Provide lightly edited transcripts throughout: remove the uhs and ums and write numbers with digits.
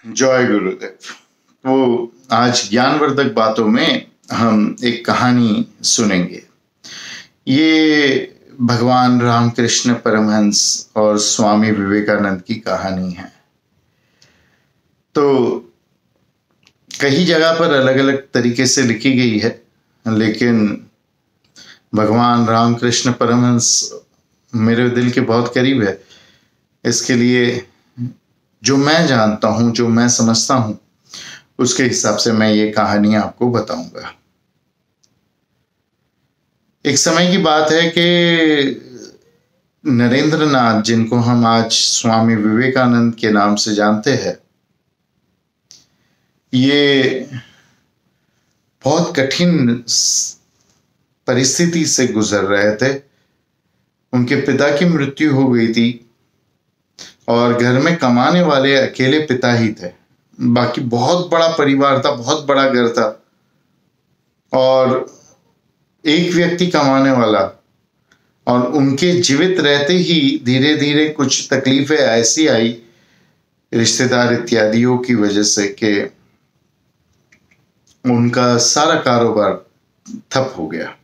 जय गुरुदेव। तो आज ज्ञानवर्धक बातों में हम एक कहानी सुनेंगे। ये भगवान रामकृष्ण परमहंस और स्वामी विवेकानंद की कहानी है। तो कई जगह पर अलग अलग तरीके से लिखी गई है, लेकिन भगवान रामकृष्ण परमहंस मेरे दिल के बहुत करीब है। इसके लिए जो मैं जानता हूं, जो मैं समझता हूं, उसके हिसाब से मैं ये कहानी आपको बताऊंगा। एक समय की बात है कि नरेंद्र नाथ, जिनको हम आज स्वामी विवेकानंद के नाम से जानते हैं, ये बहुत कठिन परिस्थिति से गुजर रहे थे। उनके पिता की मृत्यु हो गई थी और घर में कमाने वाले अकेले पिता ही थे। बाकी बहुत बड़ा परिवार था, बहुत बड़ा घर था, और एक व्यक्ति कमाने वाला। और उनके जीवित रहते ही धीरे धीरे कुछ तकलीफें ऐसी आई रिश्तेदार इत्यादियों की वजह से कि उनका सारा कारोबार ठप हो गया।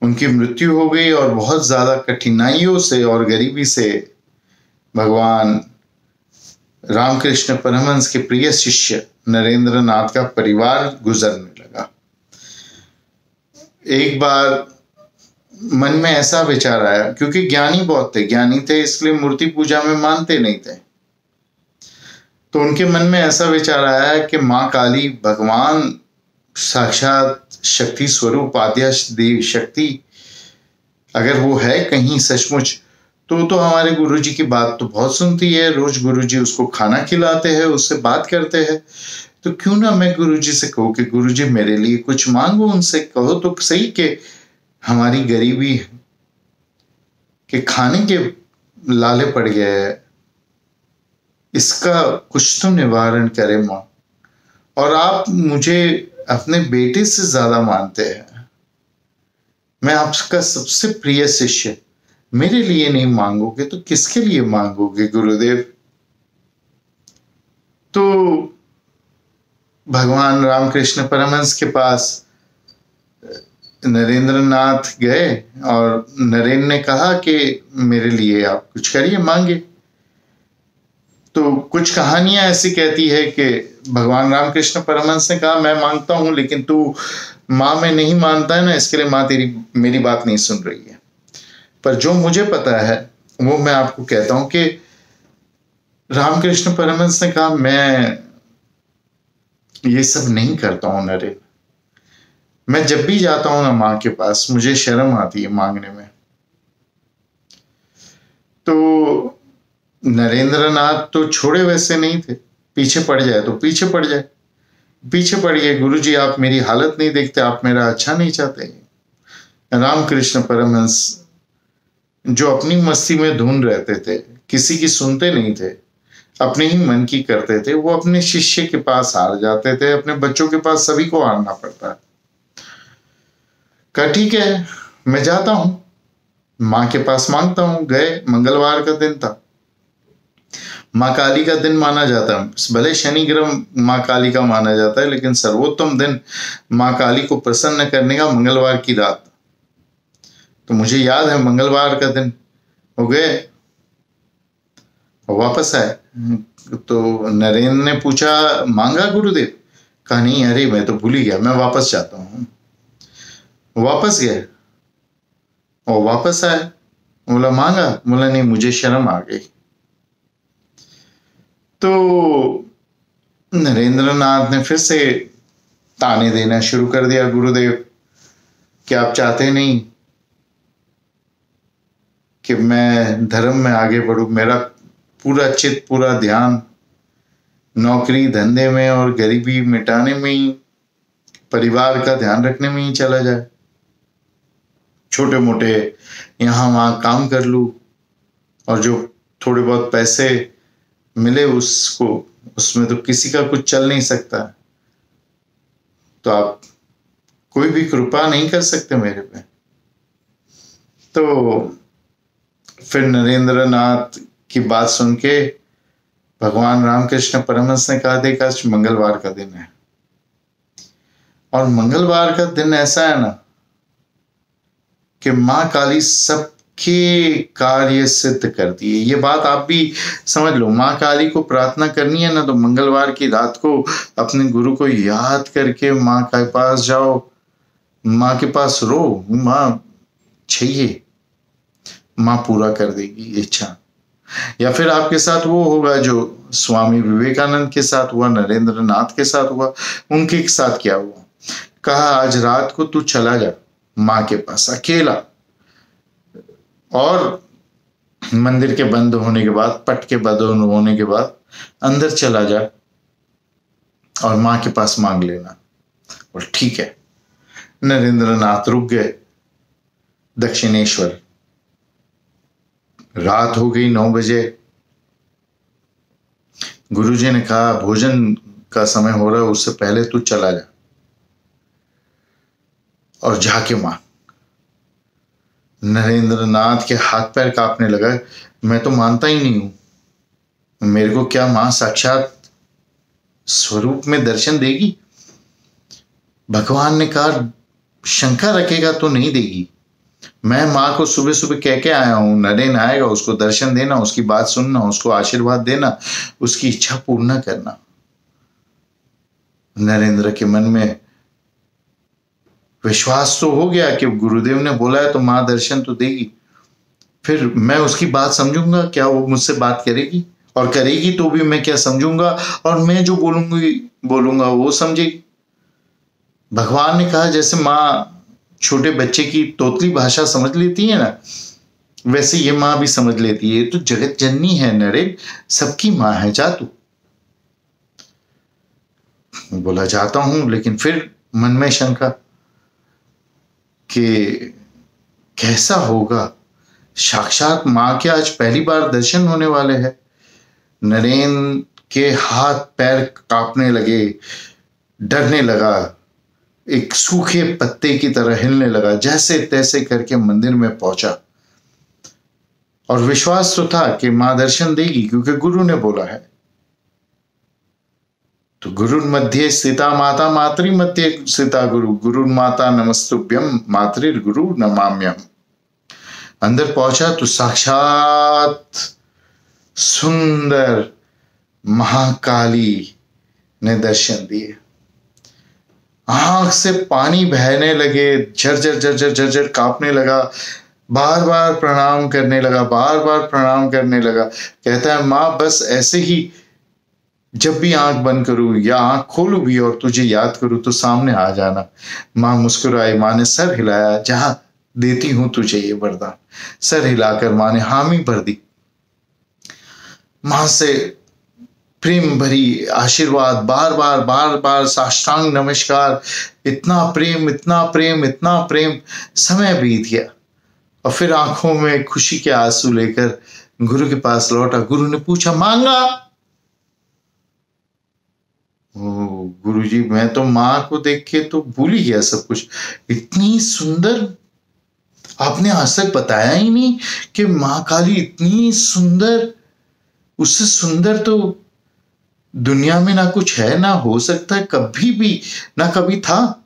उनकी मृत्यु हो गई और बहुत ज्यादा कठिनाइयों से और गरीबी से भगवान रामकृष्ण परमहंस के प्रिय शिष्य नरेंद्र नाथ का परिवार गुजरने लगा। एक बार मन में ऐसा विचार आया, क्योंकि ज्ञानी बहुत थे, ज्ञानी थे इसलिए मूर्ति पूजा में मानते नहीं थे। तो उनके मन में ऐसा विचार आया कि माँ काली, भगवान साक्षात शक्ति स्वरूप आद्या देवी शक्ति, अगर वो है कहीं सचमुच, तो हमारे गुरुजी की बात तो बहुत सुनती है। रोज गुरुजी उसको खाना खिलाते हैं, उससे बात करते हैं। तो क्यों ना मैं गुरुजी से कहूँ कि गुरुजी मेरे लिए कुछ मांगो, उनसे कहो तो सही कि हमारी गरीबी के खाने के लाले पड़ गए है, इसका कुछ तो निवारण करे माँ। और आप मुझे अपने बेटे से ज्यादा मानते हैं, मैं आपका सबसे प्रिय शिष्य, मेरे लिए नहीं मांगोगे तो किसके लिए मांगोगे गुरुदेव? तो भगवान रामकृष्ण परमहंस के पास नरेंद्र नाथ गए और नरेंद्र ने कहा कि मेरे लिए आप कुछ करिए, मांगे। तो कुछ कहानियां ऐसी कहती है कि भगवान रामकृष्ण परमहंस ने कहा मैं मांगता हूं, लेकिन तू माँ में नहीं मानता है ना, इसके लिए माँ तेरी मेरी बात नहीं सुन रही है। पर जो मुझे पता है वो मैं आपको कहता हूं कि रामकृष्ण परमहंस ने कहा मैं ये सब नहीं करता हूं नरेंद्र। मैं जब भी जाता हूं ना मां के पास, मुझे शर्म आती है मांगने में। तो नरेंद्र नाथ तो छोड़े वैसे नहीं थे, पीछे पड़ जाए तो पीछे पड़ जाए, पीछे पड़ गए। गुरुजी आप मेरी हालत नहीं देखते, आप मेरा अच्छा नहीं चाहते। रामकृष्ण परमहंस जो अपनी मस्ती में धुन रहते थे, किसी की सुनते नहीं थे, अपने ही मन की करते थे, वो अपने शिष्य के पास हार जाते थे। अपने बच्चों के पास सभी को हारना पड़ता है। कहा ठीक है मैं जाता हूं, मां के पास मांगता हूं। गए, मंगलवार का दिन था, मां काली का दिन माना जाता है। भले शनि ग्रह मां काली का माना जाता है, लेकिन सर्वोत्तम दिन मां काली को प्रसन्न करने का मंगलवार की रात। तो मुझे याद है मंगलवार का दिन हो गए और वापस आए। तो नरेंद्र ने पूछा मांगा गुरुदेव? कहा नहीं, अरे मैं तो भूल ही गया, मैं वापस जाता हूं। वापस गए और वापस आए। बोला मांगा? बोला नहीं, मुझे शर्म आ गई। तो नरेंद्र नाथ ने फिर से ताने देना शुरू कर दिया, गुरुदेव कि आप चाहते नहीं कि मैं धर्म में आगे बढ़ूं, मेरा पूरा चित, पूरा ध्यान नौकरी धंधे में और गरीबी मिटाने में ही, परिवार का ध्यान रखने में ही चला जाए। छोटे मोटे यहाँ वहाँ काम कर लूं और जो थोड़े बहुत पैसे मिले उसको, उसमें तो किसी का कुछ चल नहीं सकता। तो आप कोई भी कृपा नहीं कर सकते मेरे पे। तो फिर नरेंद्र नाथ की बात सुन के भगवान रामकृष्ण परमहंस ने कहा देख आज मंगलवार का दिन है, और मंगलवार का दिन ऐसा है ना कि माँ काली सबके कार्य सिद्ध करती है। ये बात आप भी समझ लो। माँ काली को प्रार्थना करनी है ना तो मंगलवार की रात को अपने गुरु को याद करके माँ के पास जाओ, माँ के पास रो, माँ चाहिए, माँ पूरा कर देगी इच्छा। या फिर आपके साथ वो होगा जो स्वामी विवेकानंद के साथ हुआ, नरेंद्र नाथ के साथ हुआ। उनके साथ क्या हुआ, कहा आज रात को तू चला जा माँ के पास अकेला, और मंदिर के बंद होने के बाद, पट के बंद होने के बाद अंदर चला जा और माँ के पास मांग लेना। और ठीक है, नरेंद्र नाथ रुक गए दक्षिणेश्वर। रात हो गई 9 बजे। गुरुजी ने कहा भोजन का समय हो रहा है, उससे पहले तू चला जा और जाके मांग। नरेंद्र नाथ के हाथ पैर कांपने लगा। मैं तो मानता ही नहीं हूं, मेरे को क्या मां साक्षात स्वरूप में दर्शन देगी? भगवान ने कहा शंका रखेगा तो नहीं देगी। मैं माँ को सुबह सुबह कह के आया हूं, नरेन आएगा, उसको दर्शन देना, उसकी बात सुनना, उसको आशीर्वाद देना, उसकी इच्छा पूर्ण करना। नरेंद्र के मन में विश्वास तो हो गया कि गुरुदेव ने बोला है तो माँ दर्शन तो देगी। फिर मैं उसकी बात समझूंगा क्या? वो मुझसे बात करेगी, और करेगी तो भी मैं क्या समझूंगा, और मैं जो बोलूंगा वो समझेगी। भगवान ने कहा जैसे माँ छोटे बच्चे की तोतली भाषा समझ लेती है ना, वैसे ये माँ भी समझ लेती है। तो जगत जननी है नरेन, सबकी माँ है, जा तू। बोला जाता हूं, लेकिन फिर मन में शंका कि कैसा होगा। साक्षात माँ के आज पहली बार दर्शन होने वाले हैं। नरेन के हाथ पैर कांपने लगे, डरने लगा, एक सूखे पत्ते की तरह हिलने लगा। जैसे तैसे करके मंदिर में पहुंचा, और विश्वास तो था कि मां दर्शन देगी क्योंकि गुरु ने बोला है। तो गुरु मध्य स्थिता माता मातृ मध्य स्थिता गुरु, गुरु माता नमस्तुभ्यम मातृ गुरु नमाम्यम। अंदर पहुंचा तो साक्षात सुंदर महाकाली ने दर्शन दिए। आंख से पानी बहने लगे, झरझर झरझर झरझर कांपने लगा, बार बार प्रणाम करने लगा, बार बार प्रणाम करने लगा। कहता है मां बस ऐसे ही जब भी आंख बंद करूं या आंख खोलूं भी और तुझे याद करूं तो सामने आ जाना। मां मुस्कुराई, मां ने सर हिलाया, जहां देती हूं तुझे ये वरदान। सर हिलाकर मां ने हामी भर दी। मां से प्रेम भरी आशीर्वाद, बार बार बार बार साष्टांग नमस्कार, इतना प्रेम इतना प्रेम इतना प्रेम। समय बीत गया और फिर आंखों में खुशी के आंसू लेकर गुरु के पास लौटा। गुरु ने पूछा मांगा? गुरुजी मैं तो मां को देख के तो भूल ही गया सब कुछ। इतनी सुंदर, आपने आज तक बताया ही नहीं कि मां काली इतनी सुंदर, उससे सुंदर तो दुनिया में ना कुछ है ना हो सकता है, कभी भी ना कभी था।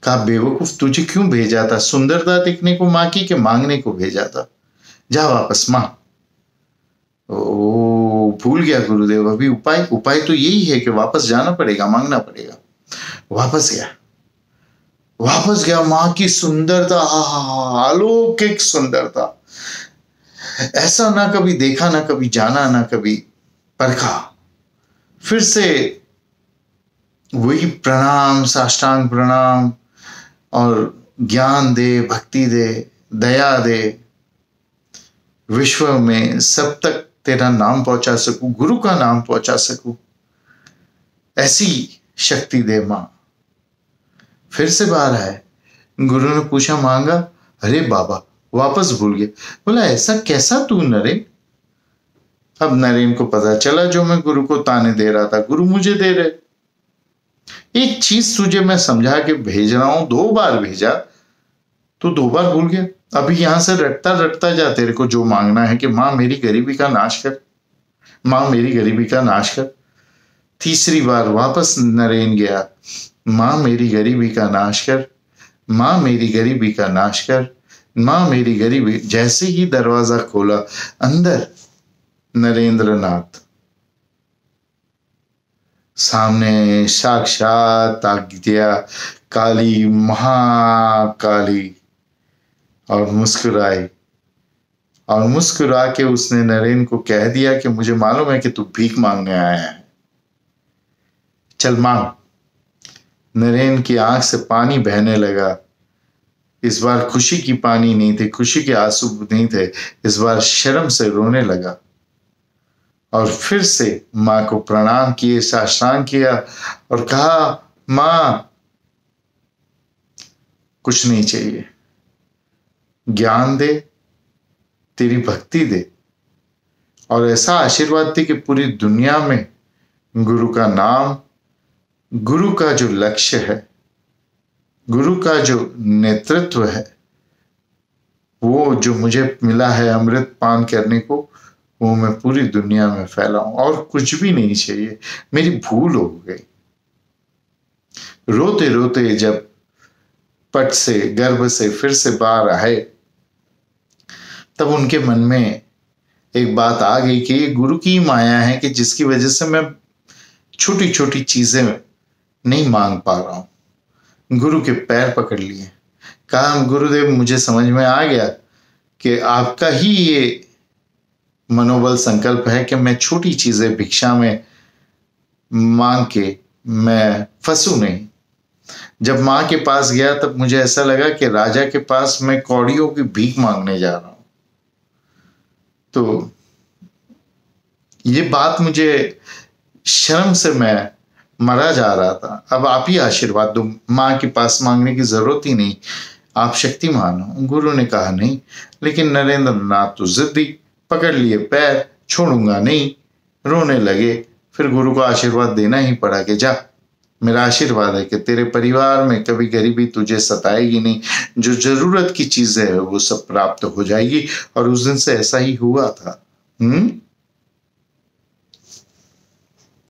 कहा बेवकूफ, तुझे क्यों भेजा था? सुंदरता देखने को मां की, कि मांगने को भेजा था? जा वापस मां। ओ भूल गया गुरुदेव, अभी उपाय तो यही है कि वापस जाना पड़ेगा, मांगना पड़ेगा। वापस गया। मां की सुंदरता, अलौकिक सुंदरता, ऐसा ना कभी देखा, ना कभी जाना, ना कभी परखा। फिर से वही प्रणाम, साष्टांग प्रणाम, और ज्ञान दे, भक्ति दे, दया दे, विश्व में सब तक तेरा नाम पहुंचा सकूं, गुरु का नाम पहुंचा सकूं, ऐसी शक्ति दे मां। फिर से बाहर आए, गुरु ने पूछा मांगा? अरे बाबा, वापस भूल गया। बोला ऐसा कैसा तू नरेन? अब नरेन को पता चला जो मैं गुरु को ताने दे रहा था, गुरु मुझे दे रहे। एक चीज तुझे मैं समझा के भेज रहा हूं, 2 बार भेजा, तो 2 बार भूल गया। अभी यहां से रटता रटता जा, तेरे को जो मांगना है कि मां मेरी गरीबी का नाश कर। माँ मेरी गरीबी का नाश कर। तीसरी बार वापस नरेन गया, माँ मेरी गरीबी का नाश कर, माँ मेरी गरीबी का नाश कर, माँ मेरी गरीबी। जैसे ही दरवाजा खोला, अंदर नरेंद्र नाथ, सामने साक्षात आज्ञा काली, महाकाली, और मुस्कुराई। और मुस्कुरा के उसने नरेन को कह दिया कि मुझे मालूम है कि तू भीख मांगने आया है, चल मांग। नरेन की आंख से पानी बहने लगा। इस बार खुशी की पानी नहीं थे, खुशी के आंसू नहीं थे, इस बार शर्म से रोने लगा। और फिर से मां को प्रणाम किए, साष्टांग किया और कहा, मां कुछ नहीं चाहिए, ज्ञान दे, तेरी भक्ति दे, और ऐसा आशीर्वाद दे कि पूरी दुनिया में गुरु का नाम, गुरु का जो लक्ष्य है, गुरु का जो नेतृत्व है, वो जो मुझे मिला है अमृत पान करने को, वो मैं पूरी दुनिया में फैलाऊं, और कुछ भी नहीं चाहिए। मेरी भूल हो गई। रोते रोते जब पट से, गर्भ से फिर से बाहर आए, तब उनके मन में एक बात आ गई कि ये गुरु की माया है कि जिसकी वजह से मैं छोटी छोटी चीजें नहीं मांग पा रहा हूं। गुरु के पैर पकड़ लिए, कहा, गुरुदेव मुझे समझ में आ गया कि आपका ही ये मनोबल संकल्प है कि मैं छोटी चीजें भिक्षा में मांग के मैं फंसू नहीं। जब मां के पास गया तब मुझे ऐसा लगा कि राजा के पास मैं कौड़ियों की भीख मांगने जा रहा हूं। तो ये बात मुझे शर्म से मैं मरा जा रहा था। अब आप ही आशीर्वाद दो, मां के पास मांगने की जरूरत ही नहीं, आप शक्तिमान हो। गुरु ने कहा नहीं, लेकिन नरेंद्र नाथ तो जिद्दी, पकड़ लिए पैर, छोड़ूंगा नहीं, रोने लगे। फिर गुरु को आशीर्वाद देना ही पड़ा कि जा, मेरा आशीर्वाद है कि तेरे परिवार में कभी गरीबी तुझे सताएगी नहीं, जो जरूरत की चीजें है वो सब प्राप्त हो जाएगी। और उस दिन से ऐसा ही हुआ था।